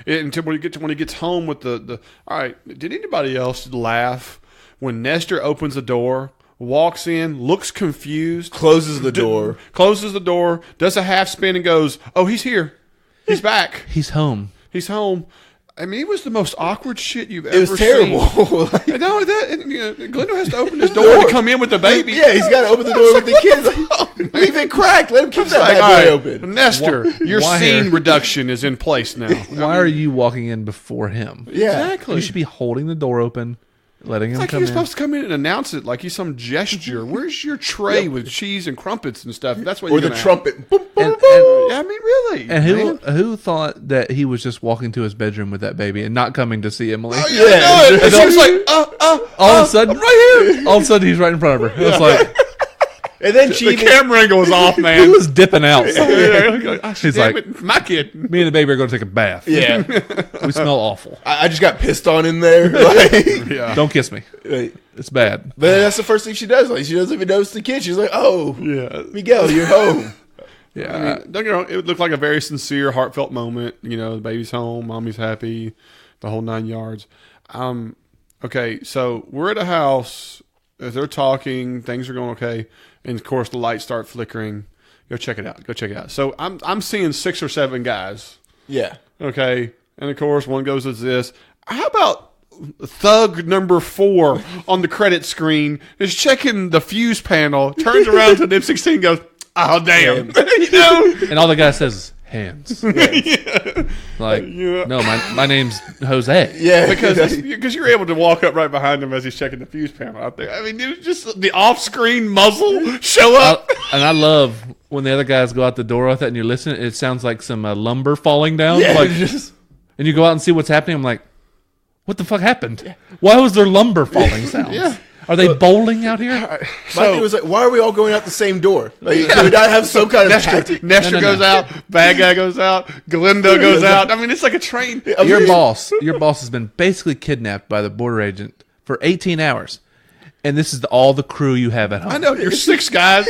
Until when he gets home with the. All right, did anybody else laugh when Nestor opens the door, walks in, looks confused, Closes the door. does a half spin, and goes, "Oh, he's here. He's back. He's home. He's home." I mean, it was the most awkward shit you've It ever was terrible. seen. And not only that, Galindo has to open his door to come in with the baby. Yeah, he's got to open the door with the kids. Leave it cracked. Let him keep that Like, bad all boy right, open. Nestor, your Why scene here? reduction is in place now. Why are you walking in before him? Yeah. Exactly. You should be holding the door open, letting him It's like come you're in. supposed to come in and announce it like he's some gesture. Where's your tray with cheese and crumpets and stuff? That's what Or you're the gonna trumpet. Boom, boom, And- boom. Yeah, I mean, really. And man. who thought that he was just walking to his bedroom with that baby and not coming to see Emily? Yeah, I know it. And she was like, All of a sudden, right here. all of a sudden, he's right in front of her. It was like And then she The even, camera angle was off, he man. was dipping out. He's like- my kid. Me and the baby are going to take a bath. yeah. We smell awful. I just got pissed on in there. Like, Yeah. Don't kiss me. like, It's bad. but that's the first thing she does. Like, she doesn't even notice the kid. She's like, "Oh, Yeah. Miguel, you're home." Yeah. I mean, don't get me wrong. It looked like a very sincere, heartfelt moment. The baby's home, mommy's happy, the whole 9 yards. Okay, so we're at a house as they're talking, things are going okay, and of course the lights start flickering. Go check it out. Go check it out. So I'm seeing 6 or 7 guys. Yeah. Okay, and of course one goes as this. How about thug number 4 on the credit screen is checking the fuse panel, turns around to the M16 and goes, oh, damn. You know? And all the guy says is, hands. Like, no, my name's Jose. Yeah. Because you're able to walk up right behind him as he's checking the fuse panel out there. I mean, it was just the off-screen muzzle show up. And I love when the other guys go out the door with that and you're listening. It sounds like some lumber falling down. Yeah, Like, and you go out and see what's happening. I'm like, what the fuck happened? Yeah. Why was there lumber falling sounds? Yeah. Are they bowling out here? My thing was like, why are we all going out the same door? Like, do we not have some kind of tactic? Nestor goes out, bad guy goes out, Galindo goes out. I mean, it's like a train. Your boss has been basically kidnapped by the border agent for 18 hours. And this is all the crew you have at home. I know, you're 6 guys.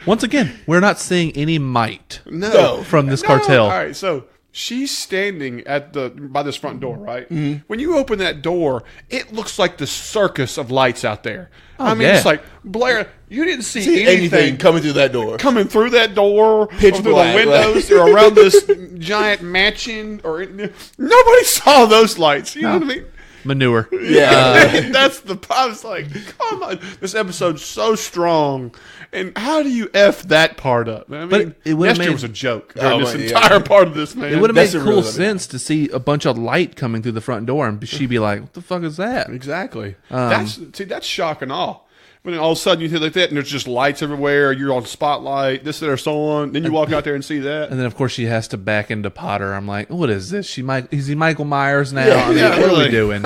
Once again, we're not seeing any might No. from this cartel. All right, so she's standing by this front door, right? Mm-hmm. When you open that door, it looks like the circus of lights out there. I mean, it's like, Blair, you didn't see anything coming through that door. Coming through that door, Pitch through black, the windows, or around this giant mansion, nobody saw those lights. You know what I mean? Manure. Yeah. That's I was like, come on. This episode's so strong. And how do you F that part up? I mean, yesterday was a joke during this entire part of this, man. It would have made cool sense to see a bunch of light coming through the front door and she'd be like, what the fuck is that? Exactly. That's shock and awe. When all of a sudden you hear like that and there's just lights everywhere, you're on spotlight, this, that, or so on. Then you walk out there and see that. And then, of course, she has to back into Potter. I'm like, what is this? Is he Michael Myers now? Yeah, what are we doing?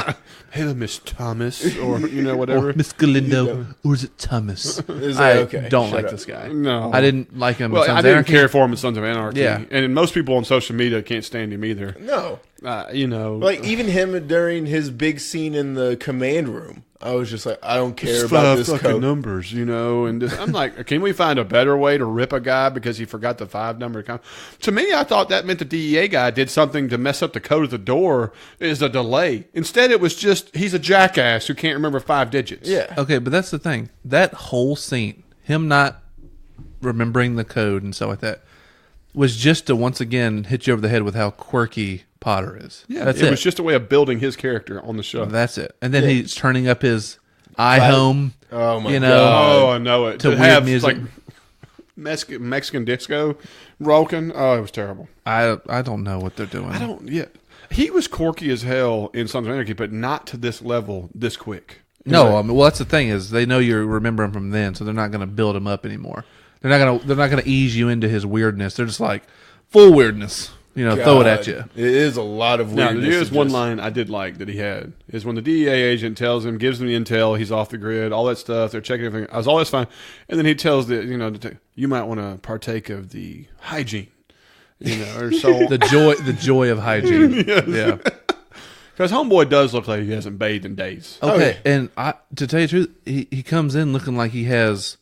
Hello, Miss Thomas, or, whatever. Or Miss Galindo, or is it Thomas? I don't like this guy. No. I didn't like him in Sons I of didn't Anarchy. care for him in Sons of Anarchy. Yeah. And most people on social media can't stand him either. No. Like, even him during his big scene in the command room, I was just like, I don't care about about this fucking code. numbers, and I'm like, can we find a better way to rip a guy because he forgot the 5 number? To me, I thought that meant the DEA guy did something to mess up the code of the door is a delay. Instead, it was just, he's a jackass who can't remember 5 digits. Yeah. Okay, but that's the thing. That whole scene, him not remembering the code and stuff like that, was just to once again hit you over the head with how quirky Potter is. Yeah, that's it was just a way of building his character on the show. That's it. And then he's turning up his iHome. Oh my God. Oh, I know it. To weird have music. Like Mexican disco rocking. Oh, it was terrible. I don't know what they're doing. He was quirky as hell in Sons of Anarchy, but not to this level this quick. No, I mean, well, that's the thing is they know you remember him from then, so they're not going to build him up anymore. They're not gonna ease you into his weirdness. They're just like full weirdness. Throw it at you. It is a lot of weirdness. Now, there is one line I did like that he had is when the DEA agent tells him, gives him the intel, he's off the grid, all that stuff. They're checking everything. I was always fine, and then he tells you might want to partake of the hygiene, or so. the joy of hygiene. Yes. Yeah. Because Homeboy does look like he hasn't bathed in days. Okay, and to tell you the truth, he comes in looking like he has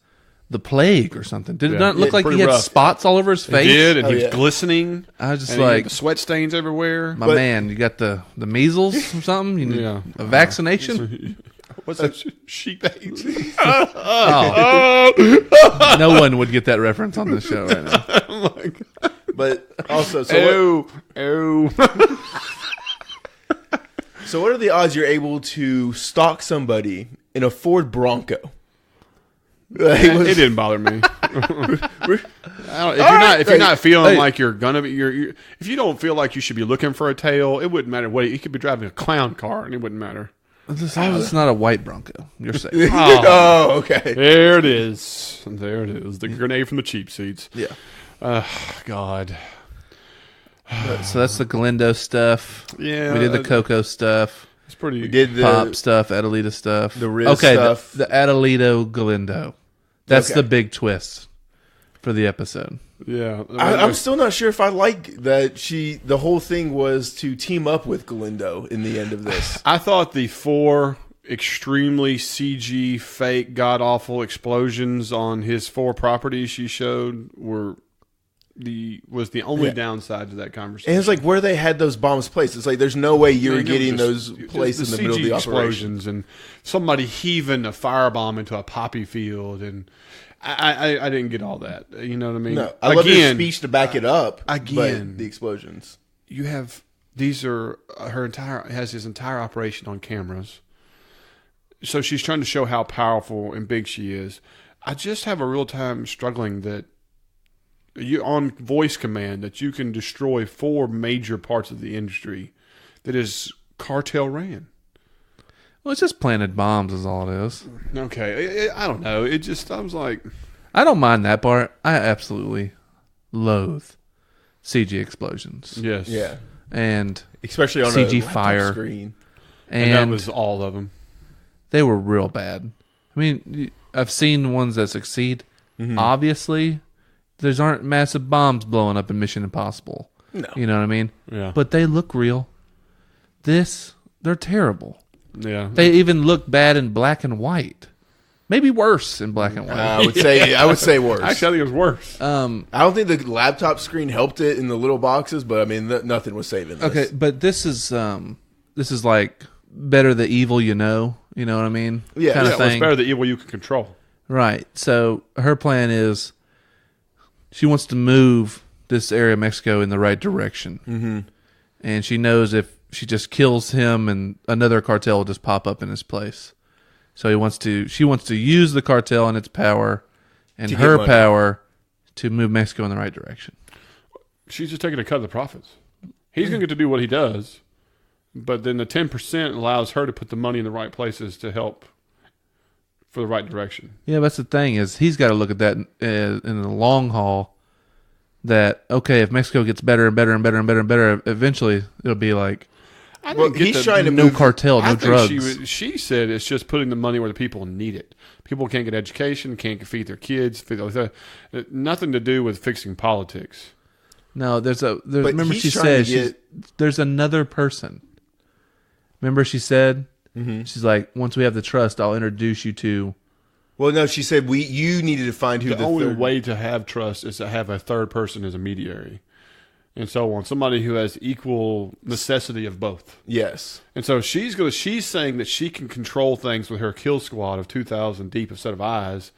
the plague or something. Did it not look like he had spots all over his face? He did, and he was glistening. I was just and like, the sweat stains everywhere. My man, you got the measles or something? You need a vaccination? What's that? Sheep AIDS? No one would get that reference on this show right now. Oh my God. But also, so what are the odds you're able to stalk somebody in a Ford Bronco? It didn't bother me. If you're not feeling like you're gonna be, if you don't feel like you should be looking for a tail, it wouldn't matter what. You could be driving a clown car and it wouldn't matter. As long as it's not a white Bronco, you're safe. Oh, okay. There it is. The grenade from the cheap seats. Yeah. God. So that's the Galindo stuff. Yeah. We did the Coco stuff. It's pretty. We did the Pop stuff, Adelita stuff. The Riz stuff. The Adelito Galindo. That's the big twist for the episode. Yeah. I'm still not sure if I like that the whole thing was to team up with Galindo in the end of this. I thought the 4 extremely CG, fake, god-awful explosions on his 4 properties she showed were was the only downside to that conversation. And it's like where they had those bombs placed. It's like there's no way you're getting those placed in the middle of the explosions and somebody heaving a firebomb into a poppy field, and I didn't get all that. You know what I mean? No, I love his speech to back it up. Again, but the explosions. You have has his entire operation on cameras. So she's trying to show how powerful and big she is. I just have a real time struggling that you on voice command that you can destroy 4 major parts of the industry that is cartel ran. Well, it's just planted bombs is all it is. Okay. I don't know. I was like... I don't mind that part. I absolutely loathe CG explosions. Yes. Yeah. And especially on CG a fire screen. And that was all of them. They were real bad. I mean, I've seen ones that succeed. Mm-hmm. Obviously, there aren't massive bombs blowing up in Mission Impossible. No. You know what I mean? Yeah. But they look real. They're terrible. Yeah. They even look bad in black and white. Maybe worse in black and white. I would say worse. Actually, I think it was worse. I don't think the laptop screen helped it in the little boxes, but I mean, nothing was saving this. Okay, but this is like better the evil you know. You know what I mean? Yeah. Kind of thing. It's better the evil you can control. Right. So her plan is she wants to move this area of Mexico in the right direction. Mm-hmm. And she knows if she just kills him and another cartel will just pop up in his place. So she wants to use the cartel and its power and her power to move Mexico in the right direction. She's just taking a cut of the profits. He's going to get to do what he does, but then the 10% allows her to put the money in the right places to help for the right direction. Yeah, but that's the thing is he's got to look at that in the long haul. That okay, if Mexico gets better and better and better and better and better, eventually it'll be like. He's trying to no move, cartel, no drugs. She said it's just putting the money where the people need it. People can't get education, can't feed their kids. Nothing to do with fixing politics. No, remember she said there's another person. Remember she said she's like, once we have the trust, I'll introduce you to. Well, no, she said you needed to find who the only way to have trust is to have a third person as a mediary. And so on, somebody who has equal necessity of both. Yes. And so she's saying that she can control things with her kill squad of 2,000 deep, a set of eyes,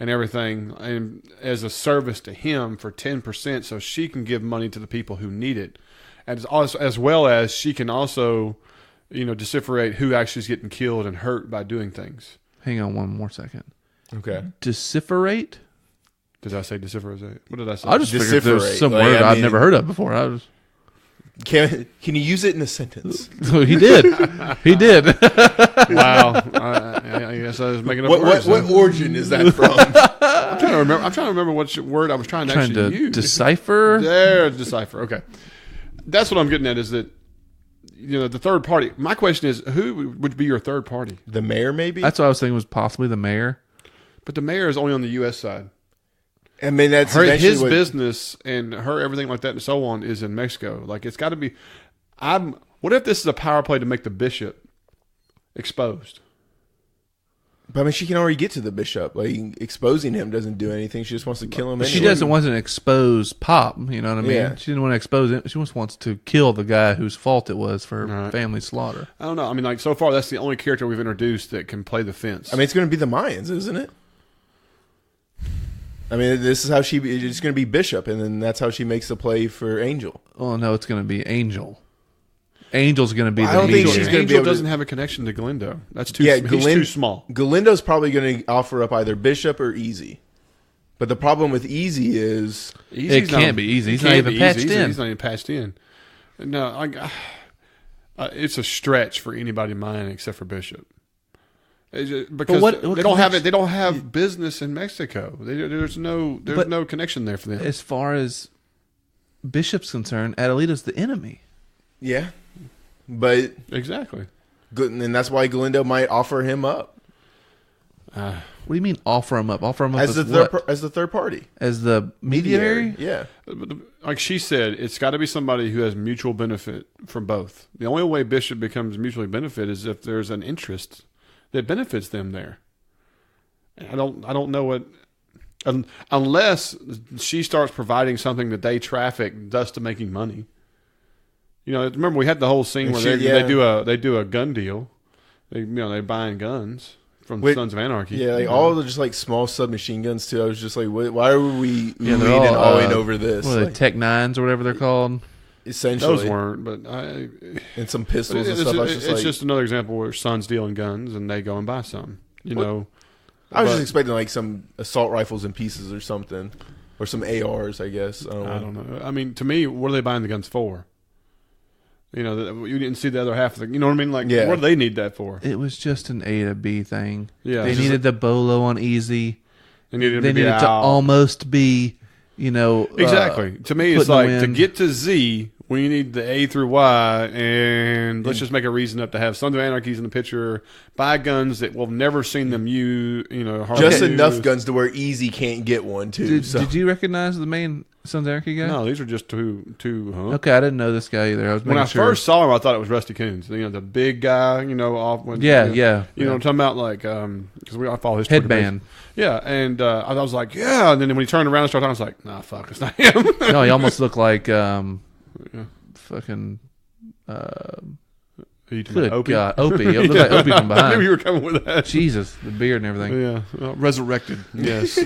and everything, and as a service to him for 10%, so she can give money to the people who need it, as well as she can also, decipherate who actually is getting killed and hurt by doing things. Hang on one more second. Okay. Decipherate. Did I say decipherate? What did I say? I just figured there's some word I've never heard of before. Can you use it in a sentence? He did. He did. Wow. I guess I was making up words. What origin is that from? I'm trying to remember what word I was trying to use. Decipher? Decipher. Okay. That's what I'm getting at is that, the third party. My question is, who would be your third party? The mayor, maybe? That's what I was thinking was possibly the mayor. But the mayor is only on the U.S. side. I mean, that's his business and her everything like that and so on is in Mexico. Like it's got to be. What if this is a power play to make the bishop exposed? But I mean, she can already get to the bishop. Like exposing him doesn't do anything. She just wants to kill him. She doesn't want to expose Pop. You know what I mean? Yeah. She didn't want to expose him. She just wants to kill the guy whose fault it was for her family's slaughter. I don't know. I mean, like so far, that's the only character we've introduced that can play the fence. I mean, it's going to be the Mayans, isn't it? I mean, this is how it's going to be Bishop, and then that's how she makes the play for Angel. Oh, no, it's going to be Angel. Angel's going to be the I don't think she's going to be able doesn't have a connection to Galindo. That's too he's too small. Galindo's probably going to offer up either Bishop or Easy. But the problem with Easy is... It can't be Easy. He's not even patched in. He's not even patched in. No, it's a stretch for anybody mine except for Bishop. Because they don't have it. They don't have business in Mexico. There's no connection there for them. As far as Bishop's concerned, Adelita's the enemy. Yeah, but exactly, and that's why Galindo might offer him up. What do you mean offer him up? Offer him up as the third party, as the mediator? Yeah, like she said, it's got to be somebody who has mutual benefit from both. The only way Bishop becomes mutually benefit is if there's an interest that benefits them there. I don't know what. Unless she starts providing something that they traffic, thus to making money. You know, remember we had the whole scene where they do a gun deal. They're buying guns from Sons of Anarchy. Yeah, like all the just like small submachine guns too. I was just like, why are we leaning all in over this? What are they, Tech 9s or whatever they're called? Essentially, those weren't, but and some pistols and stuff. It's just another example where Son's dealing guns and they go and buy some. I was just expecting like some assault rifles in pieces or something, or some ARs. I guess I don't know. I mean, to me, what are they buying the guns for? You didn't see the other half of the. You know what I mean? Like, what do they need that for? It was just an A to B thing. Yeah, they needed the bolo on easy. They needed to almost be. Exactly. To me, it's like to get to Z, we need the A through Y, and let's just make a reason up to have Sons of Anarchies in the picture, buy guns that we've never seen them use, just enough guns to where Easy can't get one, too. Did you recognize the main Sons of Anarchy guy? No, these are just two. Okay, I didn't know this guy either. When I first saw him, I thought it was Rusty Coons. The big guy, off when. Yeah. You know what I'm talking about? Like, because I follow his headband. Yeah, and I was like, yeah. And then when he turned around and started talking, I was like, nah, fuck, it's not him. No, he almost looked like fucking. Good Opie? God, Opie. It looked like Opie from behind. I knew you were coming with that. Jesus, the beard and everything. Yeah, resurrected. Yes.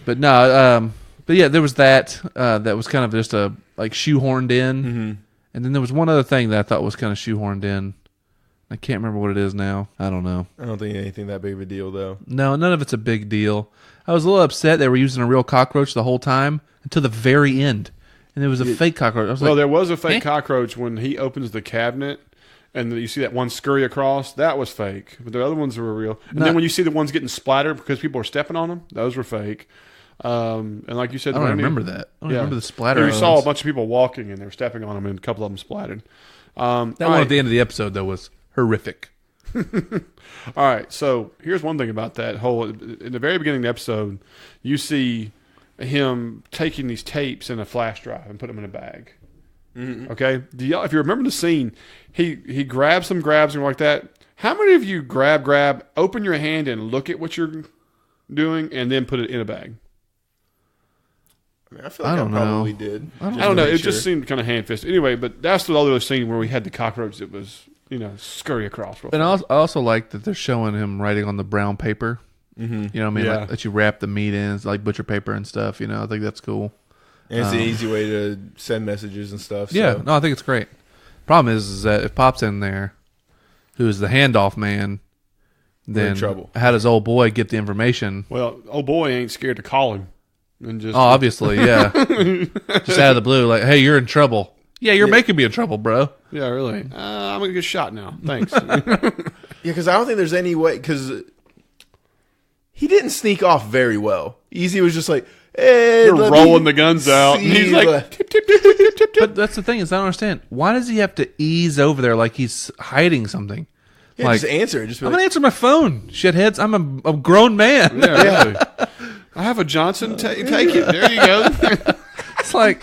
But no. But yeah, there was that. That was kind of just shoehorned in, and then there was one other thing that I thought was kind of shoehorned in. I can't remember what it is now. I don't know. I don't think anything that big of a deal, though. No, none of it's a big deal. I was a little upset they were using a real cockroach the whole time until the very end. And there was a fake cockroach. I was there was a fake cockroach when he opens the cabinet and you see that one scurry across. That was fake. But the other ones were real. And then when you see the ones getting splattered because people are stepping on them, those were fake. And like you said, I don't remember that. I don't remember the splatter. You saw a bunch of people walking and they were stepping on them and a couple of them splattered. That one at the end of the episode, though, was horrific. All right, so here's one thing about that whole. In the very beginning of the episode, you see him taking these tapes in a flash drive and put them in a bag. Mm-hmm. Okay, if you remember the scene, he grabs them like that. How many of you grab, open your hand and look at what you're doing, and then put it in a bag? I feel like I probably did. I don't know. It just seemed kind of hand-fisted. Anyway, but that's the other scene where we had the cockroach that was, scurry across. And I also like that they're showing him writing on the brown paper. Mm-hmm. You know what I mean? Like, that you wrap the meat in, like butcher paper and stuff. I think that's cool. And it's an easy way to send messages and stuff. So. Yeah, no, I think it's great. Problem is that if Pop's in there, who is the handoff man, then in trouble. How does old boy get the information? Well, old boy ain't scared to call him. And just obviously, yeah. Just out of the blue, like, hey, you're in trouble. Yeah, you're making me in trouble, bro. Yeah, really. I'm going to get shot now. Thanks. Because I don't think there's any way, because he didn't sneak off very well. Easy was just like, hey, they're rolling the guns out. And he's like, tip, tip, tip, tip, tip, tip. But that's the thing is, I don't understand. Why does he have to ease over there like he's hiding something? Yeah, just answer it. I'm going to answer my phone, shitheads. I'm a grown man. Yeah, really. I have a Johnson. Take it. There you go. It's like,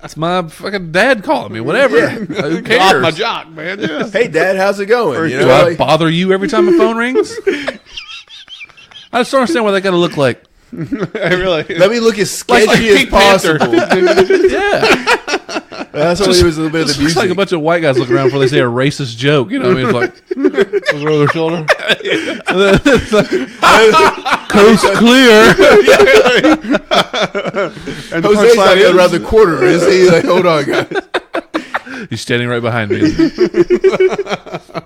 it's my fucking dad calling me. Whatever. Yeah. Who cares? Off my jock, man. Yeah. Hey, Dad, how's it going? Do I bother you every time my phone rings? I just don't understand what they got to look like. Really? Let me look as sketchy as possible. Yeah. That's why he was a little bit of the music. It's like a bunch of white guys looking around before they say a racist joke. You know what I mean? It's like, over their shoulder. It's like, coast clear. And Jose's not around the corner, is he? Like, hold on, guys. He's standing right behind me.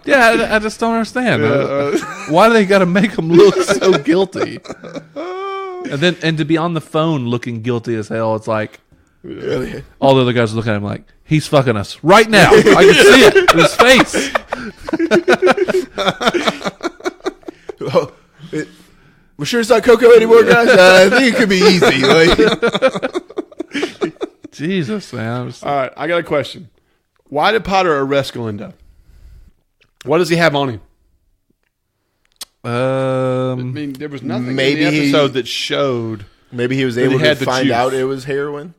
Yeah, I just don't understand. Why do they got to make him look so guilty? And to be on the phone looking guilty as hell, it's like all the other guys are looking at him like, he's fucking us right now. I can see it in his face. We're sure it's not Coco anymore, guys? I think it could be easy. Like. Jesus, man. All right, I got a question. Why did Potter arrest Galindo? What does he have on him? I mean, there was nothing in the episode that showed. Maybe he was able to find out it was heroin.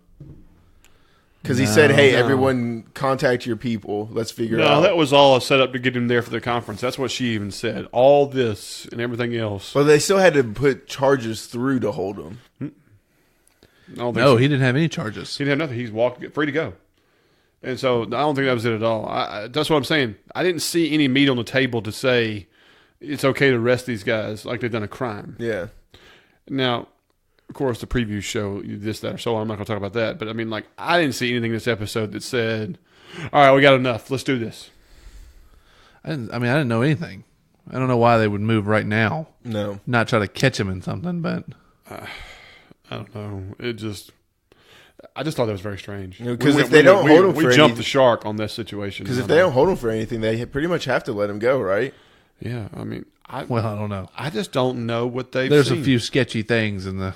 Because he said, "Hey, everyone contact your people. Let's figure No, out. that was all set up to get him there for the conference. That's what she even said. All this and everything else. But they still had to put charges through to hold him. No, he didn't have any charges. He didn't have nothing. He's free to go. And so I don't think that was it at all. That's what I'm saying. I didn't see any meat on the table to say it's okay to arrest these guys like they've done a crime. Yeah. Now, of course, the previews show this, that, or so on. I'm not going to talk about that. But, I mean, like, I didn't see anything in this episode that said, all right, we got enough. Let's do this. I didn't know anything. I don't know why they would move right now. No. Not try to catch him in something, but... I don't know. I just thought that was very strange. Because if they don't hold him for we jumped anything, the shark on this situation. because if they don't hold him for anything, they pretty much have to let him go, right? Yeah, I mean, I don't know. I just don't know what they've There's seen. a few sketchy things in the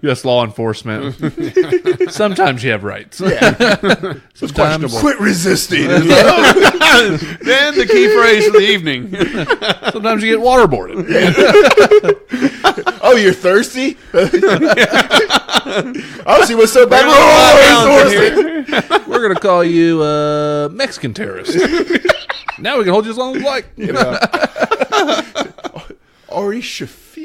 U.S. law enforcement. Sometimes you have rights. Yeah. Sometimes, Quit resisting. Then the key phrase of the evening. sometimes you get waterboarded. Oh, you're thirsty? Oh, see what's so bad? We're going to call you Mexican terrorist. Now we can hold you as long as we like. Ari Shafir?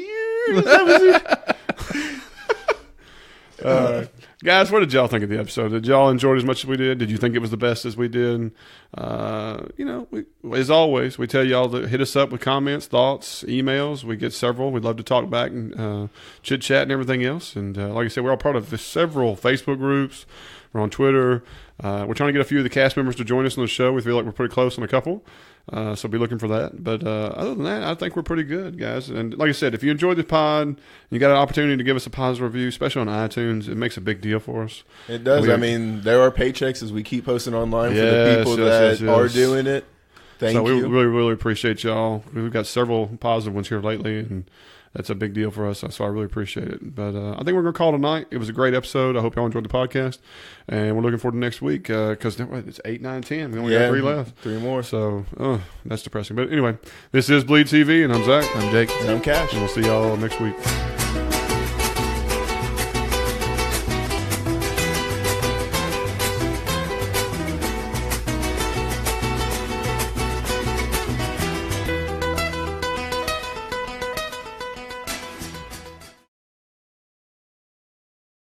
Guys, what did y'all think of the episode? Did y'all enjoy it as much as we did? Did you think it was the best as we did? As always, we tell y'all to hit us up with comments, thoughts, emails. We get several. We'd love to talk back and chit-chat and everything else. And like I said, we're all part of several Facebook groups. We're on Twitter. We're trying to get a few of the cast members to join us on the show. We feel like we're pretty close on a couple. So be looking for that. But other than that, I think we're pretty good, guys. And like I said, if you enjoyed the pod, you got an opportunity to give us a positive review, especially on iTunes. It makes a big deal for us. It does. I mean, there are paychecks as we keep posting online for the people that are doing it. Thank you. We really, really appreciate y'all. We've got several positive ones here lately, and that's a big deal for us. So I really appreciate it. But I think we're going to call it a night. It was a great episode. I hope y'all enjoyed the podcast. And we're looking forward to next week because it's 8, 9, 10. We only got 3 left. 3 more. So that's depressing. But anyway, this is BleedTV, and I'm Zach. I'm Jake. And I'm Cash. And we'll see y'all next week.